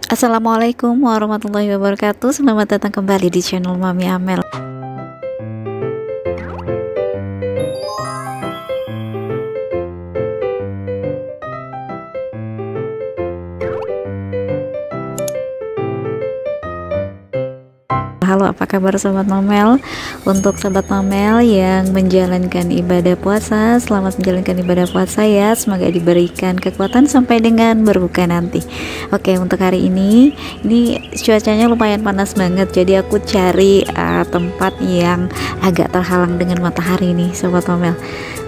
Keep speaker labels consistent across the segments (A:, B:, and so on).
A: Assalamualaikum warahmatullahi wabarakatuh. Selamat datang kembali di channel Mami Amel. Halo, apa kabar Sobat Mamel? Untuk Sobat Mamel yang menjalankan ibadah puasa, selamat menjalankan ibadah puasa ya. Semoga diberikan kekuatan sampai dengan berbuka nanti. Oke, untuk hari ini cuacanya lumayan panas banget. Jadi aku cari tempat yang agak terhalang dengan matahari nih Sobat Mamel.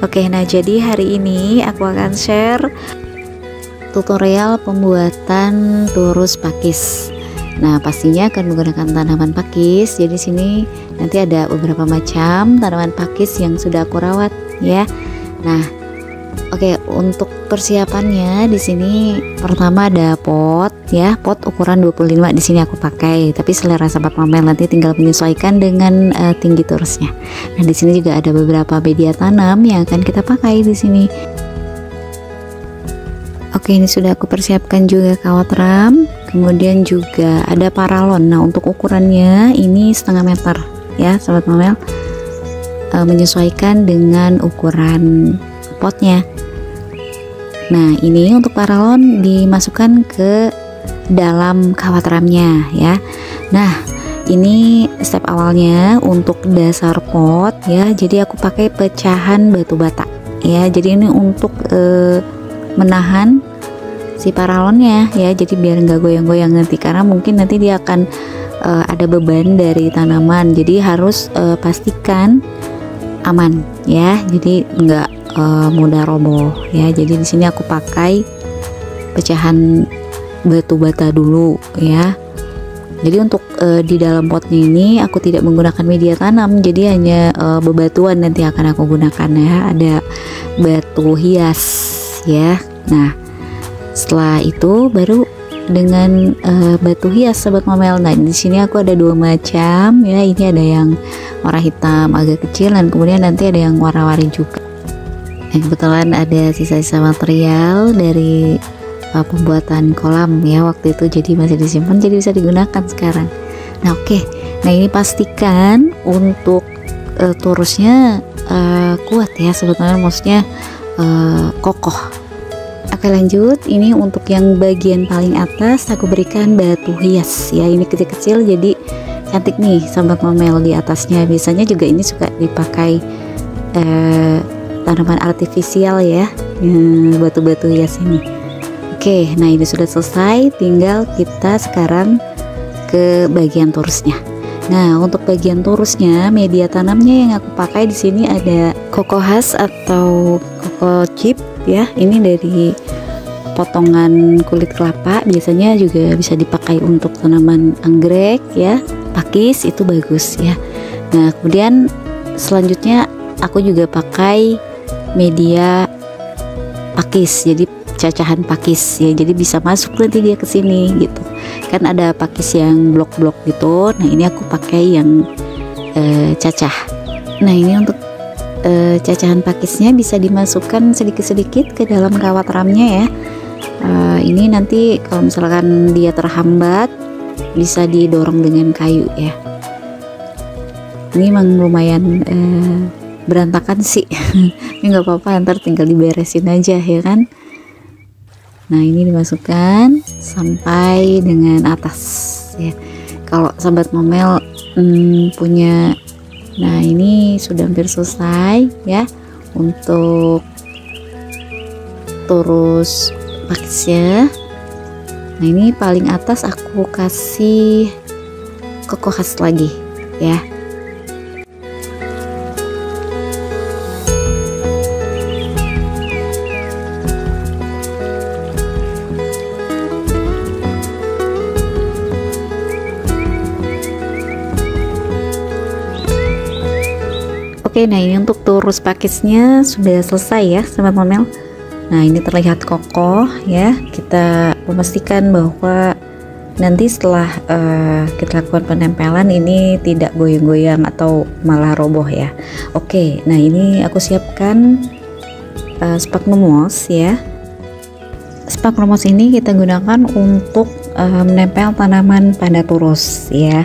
A: Oke, nah jadi hari ini aku akan share tutorial pembuatan turus pakis. Nah, pastinya akan menggunakan tanaman pakis. Jadi sini nanti ada beberapa macam tanaman pakis yang sudah aku rawat ya. Nah, oke, untuk persiapannya di sini pertama ada pot ya, pot ukuran 25 di sini aku pakai. Tapi selera Sobat Mamel nanti tinggal menyesuaikan dengan tinggi turusnya. Nah, di sini juga ada beberapa media tanam yang akan kita pakai di sini. Oke, ini sudah aku persiapkan juga kawat ram, kemudian juga ada paralon. Nah, untuk ukurannya ini 1/2 meter ya Sobat Mamel, menyesuaikan dengan ukuran potnya. Nah, ini untuk paralon dimasukkan ke dalam kawat ramnya ya. Nah, ini step awalnya untuk dasar pot ya, jadi aku pakai pecahan batu bata ya. Jadi ini untuk menahan si paralonnya ya, jadi biar nggak goyang-goyang nanti, karena mungkin nanti dia akan ada beban dari tanaman, jadi harus pastikan aman ya, jadi nggak mudah roboh ya. Jadi di sini aku pakai pecahan batu bata dulu ya. Jadi untuk di dalam potnya ini aku tidak menggunakan media tanam, jadi hanya bebatuan nanti akan aku gunakan ya, ada batu hias ya. Nah, setelah itu baru dengan batu hias Sobat Mamel. Nah, di sini aku ada dua macam ya. Ini ada yang warna hitam agak kecil, dan kemudian nanti ada yang warna-warni juga. Nah, kebetulan ada sisa-sisa material dari pembuatan kolam ya waktu itu, jadi masih disimpan, jadi bisa digunakan sekarang. Nah, oke. Nah, ini pastikan untuk turusnya kuat ya Sobat Mamel, maksudnya kokoh. Oke, lanjut. Ini untuk yang bagian paling atas aku berikan batu hias ya. Ini kecil-kecil jadi cantik nih Sobat Mamel di atasnya. Biasanya juga ini suka dipakai tanaman artifisial ya, batu-batu hias ini. Oke, nah ini sudah selesai. Tinggal kita sekarang ke bagian turusnya. Nah, untuk bagian turusnya, media tanamnya yang aku pakai di sini ada koko khas atau koko chip ya. Ini dari potongan kulit kelapa, biasanya juga bisa dipakai untuk tanaman anggrek ya, pakis itu bagus ya. Nah, kemudian selanjutnya aku juga pakai media pakis, jadi cacahan pakis ya, jadi bisa masuk nanti dia ke sini gitu. Kan ada pakis yang blok-blok gitu. Nah, ini aku pakai yang cacah. Nah, ini untuk cacahan pakisnya bisa dimasukkan sedikit-sedikit ke dalam kawat ramnya ya. Ini nanti kalau misalkan dia terhambat bisa didorong dengan kayu ya. Ini memang lumayan berantakan sih. Ini nggak apa-apa, ntar tinggal diberesin aja ya kan. Nah, ini dimasukkan sampai dengan atas ya. Kalau Sobat Mamel punya, nah ini sudah hampir selesai ya untuk turus pakisnya. Nah, ini paling atas aku kasih koko khas lagi ya. Oke, nah ini untuk turus pakisnya sudah selesai ya Sobat Mamel. Nah, ini terlihat kokoh ya. Kita memastikan bahwa nanti setelah kita lakukan penempelan ini tidak goyang-goyang atau malah roboh ya. Oke, nah ini aku siapkan sphagnum moss ya. Sphagnum moss ini kita gunakan untuk menempel tanaman pada turus ya.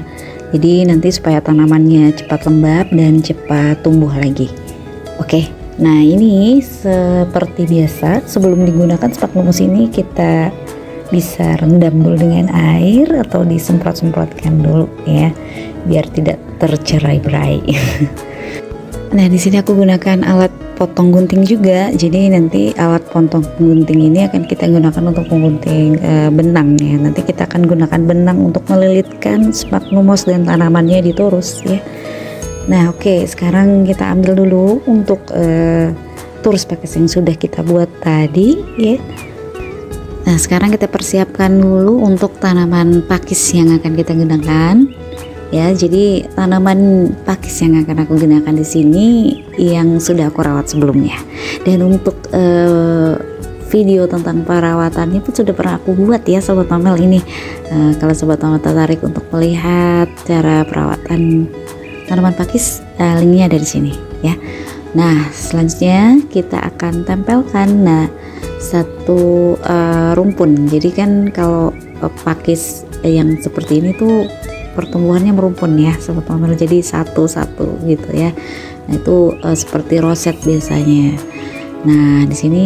A: Jadi nanti supaya tanamannya cepat lembab dan cepat tumbuh lagi. Oke, nah ini seperti biasa sebelum digunakan sphagnum moss ini kita bisa rendam dulu dengan air atau disemprot-semprotkan dulu ya, biar tidak tercerai-berai. Nah di sini aku gunakan alat potong gunting juga. Jadi nanti alat potong gunting ini akan kita gunakan untuk menggunting benang ya. Nanti kita akan gunakan benang untuk melilitkan sphagnum moss dan tanamannya di turus ya. Nah oke, sekarang kita ambil dulu untuk turus pakis yang sudah kita buat tadi ya. Nah sekarang kita persiapkan dulu untuk tanaman pakis yang akan kita gunakan ya. Jadi tanaman pakis yang akan aku gunakan di sini yang sudah aku rawat sebelumnya. Dan untuk video tentang perawatannya pun sudah pernah aku buat ya Sobat Omel ini. Kalau Sobat Omel tertarik untuk melihat cara perawatan tanaman pakis, linknya ada di sini ya. Nah selanjutnya kita akan tempelkan satu rumpun. Jadi kan kalau pakis yang seperti ini tuh pertumbuhannya merumpun ya Sobat Omel, jadi satu-satu gitu ya. Nah itu seperti roset biasanya. Nah di sini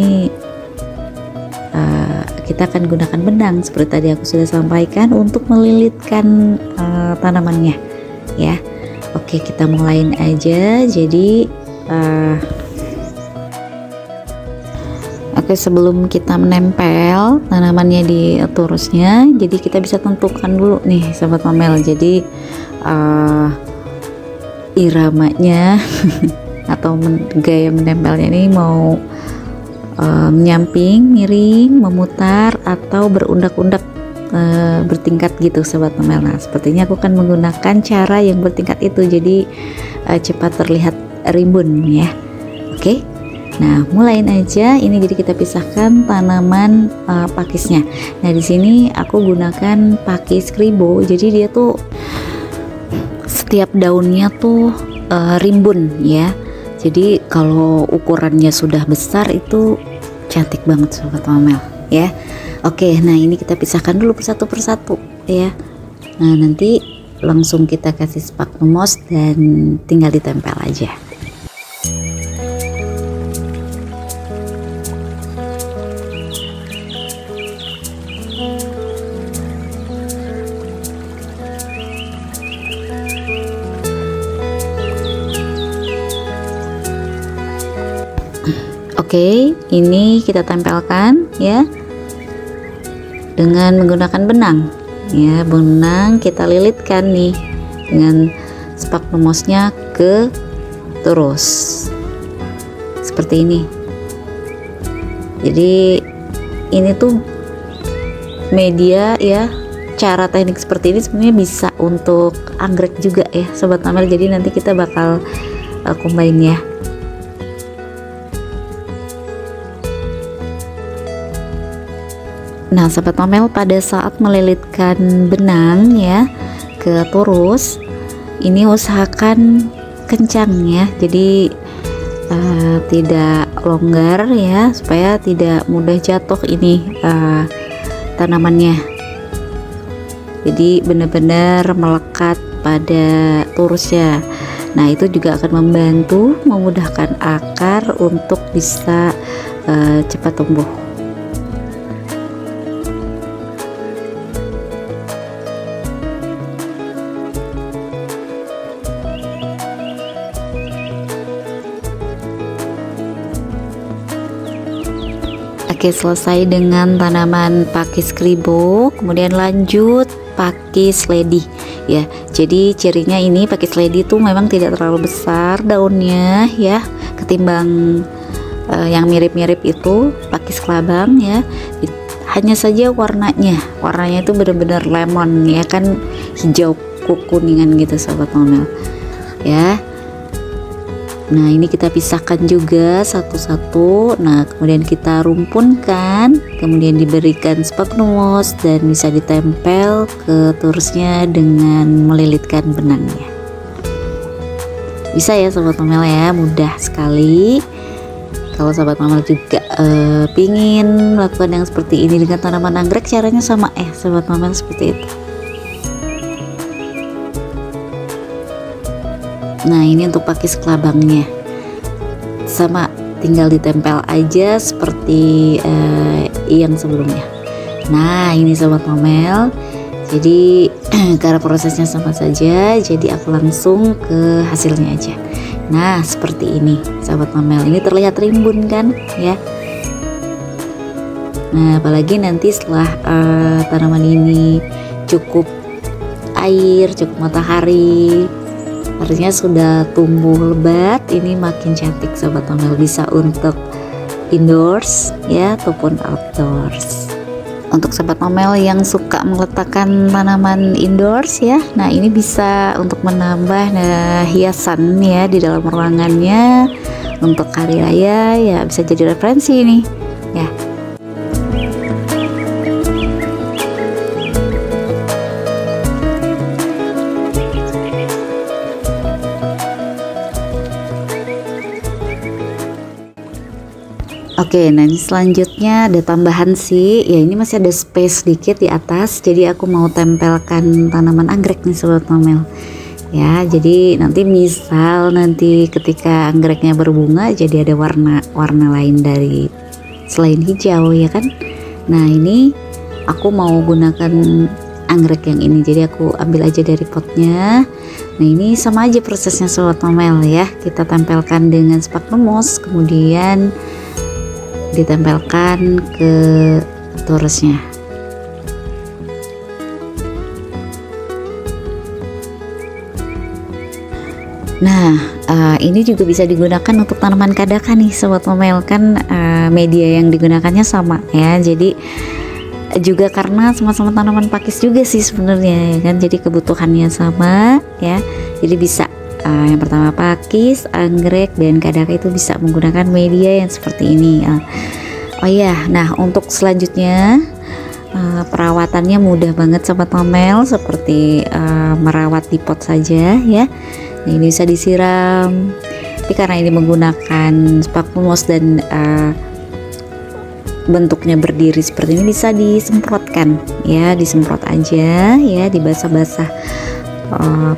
A: kita akan gunakan benang seperti tadi aku sudah sampaikan untuk melilitkan tanamannya ya. Oke, kita mulain aja. Jadi oke, sebelum kita menempel tanamannya di turusnya, jadi kita bisa tentukan dulu nih Sobat Omel. Jadi iramanya atau gaya menempelnya ini mau menyamping, miring, memutar, atau berundak-undak bertingkat gitu Sobat Omel. Nah sepertinya aku akan menggunakan cara yang bertingkat itu, jadi cepat terlihat rimbun ya. Oke. Nah, mulain aja ini. Jadi kita pisahkan tanaman pakisnya. Nah, di sini aku gunakan pakis kribo. Jadi dia tuh setiap daunnya tuh rimbun ya. Jadi kalau ukurannya sudah besar itu cantik banget Sobat Omel ya. Oke, nah ini kita pisahkan dulu satu persatu ya. Nah, nanti langsung kita kasih sphagnum moss dan tinggal ditempel aja. Oke, ini kita tempelkan ya dengan menggunakan benang ya. Benang kita lilitkan nih dengan sphagnum mossnya ke turus seperti ini. Jadi ini tuh media ya, cara teknik seperti ini sebenarnya bisa untuk anggrek juga ya Sobat Omel. Jadi nanti kita bakal combine ya. Nah Sobat Omel, pada saat melilitkan benang ya ke turus ini usahakan kencang ya. Jadi tidak longgar ya, supaya tidak mudah jatuh ini tanamannya. Jadi benar-benar melekat pada turusnya. Nah itu juga akan membantu memudahkan akar untuk bisa cepat tumbuh. Oke, selesai dengan tanaman pakis kribo, kemudian lanjut pakis lady ya. Jadi cirinya ini pakis lady itu memang tidak terlalu besar daunnya ya, ketimbang yang mirip-mirip itu pakis kelabang ya. Hanya saja warnanya itu benar-benar lemon ya kan, hijau kekuningan gitu Sobat Omel ya. Nah ini kita pisahkan juga satu-satu. Nah kemudian kita rumpunkan, kemudian diberikan sphagnum moss dan bisa ditempel ke turusnya dengan melilitkan benangnya. Bisa ya Sobat Omel ya, mudah sekali. Kalau Sobat Omel juga pingin melakukan yang seperti ini dengan tanaman anggrek, caranya sama sobat mamel seperti itu. Nah ini untuk pakis kelabangnya, sama tinggal ditempel aja seperti yang sebelumnya. Nah ini sobat mamel, jadi karena prosesnya sama saja, jadi aku langsung ke hasilnya aja. Nah seperti ini sahabat mamel, ini terlihat rimbun kan ya. Nah apalagi nanti setelah tanaman ini cukup air, cukup matahari, artinya sudah tumbuh lebat, ini makin cantik sahabat mamel, bisa untuk indoors ya ataupun outdoors. Untuk sahabat mamel yang suka meletakkan tanaman indoors ya, nah ini bisa untuk menambah hiasan ya di dalam ruangannya untuk hari raya ya, bisa jadi referensi ini ya. Oke, nah ini selanjutnya ada tambahan sih ya, ini masih ada space sedikit di atas, jadi aku mau tempelkan tanaman anggrek nih sobat mamel ya. Jadi nanti misal nanti ketika anggreknya berbunga, jadi ada warna lain dari selain hijau ya kan. Nah ini aku mau gunakan anggrek yang ini, jadi aku ambil aja dari potnya. Nah ini sama aja prosesnya sobat mamel ya, kita tempelkan dengan sphagnum moss, kemudian ditempelkan ke torusnya. Nah ini juga bisa digunakan untuk tanaman kadaka nih sobat mamel, kan media yang digunakannya sama ya, jadi juga karena sama-sama tanaman pakis juga sih sebenarnya ya kan, jadi kebutuhannya sama ya, jadi bisa yang pertama pakis, anggrek, dan kadaka itu bisa menggunakan media yang seperti ini. Oh ya, nah untuk selanjutnya perawatannya mudah banget sobat mamel, seperti merawat di pot saja ya. Nah, ini bisa disiram, tapi karena ini menggunakan sphagnum moss dan bentuknya berdiri seperti ini, bisa disemprotkan ya, disemprot aja ya, dibasah-basah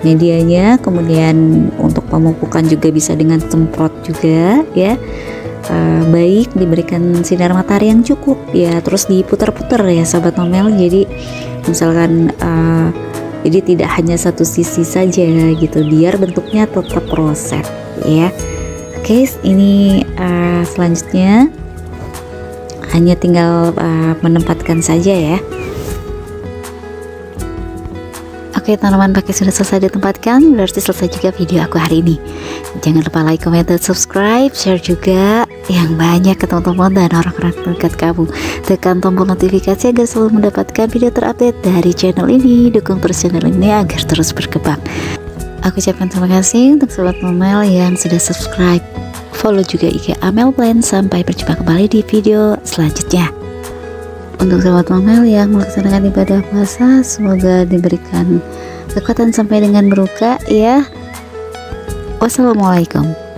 A: medianya. Kemudian untuk pemupukan juga bisa dengan semprot juga ya, baik diberikan sinar matahari yang cukup ya, terus diputar-putar ya sahabat mamel, jadi misalkan jadi tidak hanya satu sisi saja gitu, biar bentuknya tetap roset ya. Oke, ini selanjutnya hanya tinggal menempatkan saja ya. Oke, tanaman pakis sudah selesai ditempatkan, berarti selesai juga video aku hari ini. Jangan lupa like, comment, dan subscribe, share juga yang banyak ke teman-teman dan orang-orang terdekat kamu. Tekan tombol notifikasi agar selalu mendapatkan video terupdate dari channel ini. Dukung terus channel ini agar terus berkembang. Aku ucapkan terima kasih untuk sobat mamel yang sudah subscribe. Follow juga IG Amel Plan. Sampai berjumpa kembali di video selanjutnya. Untuk sobat mamel yang melaksanakan ibadah puasa, semoga diberikan kekuatan sampai dengan berbuka ya. Wassalamualaikum.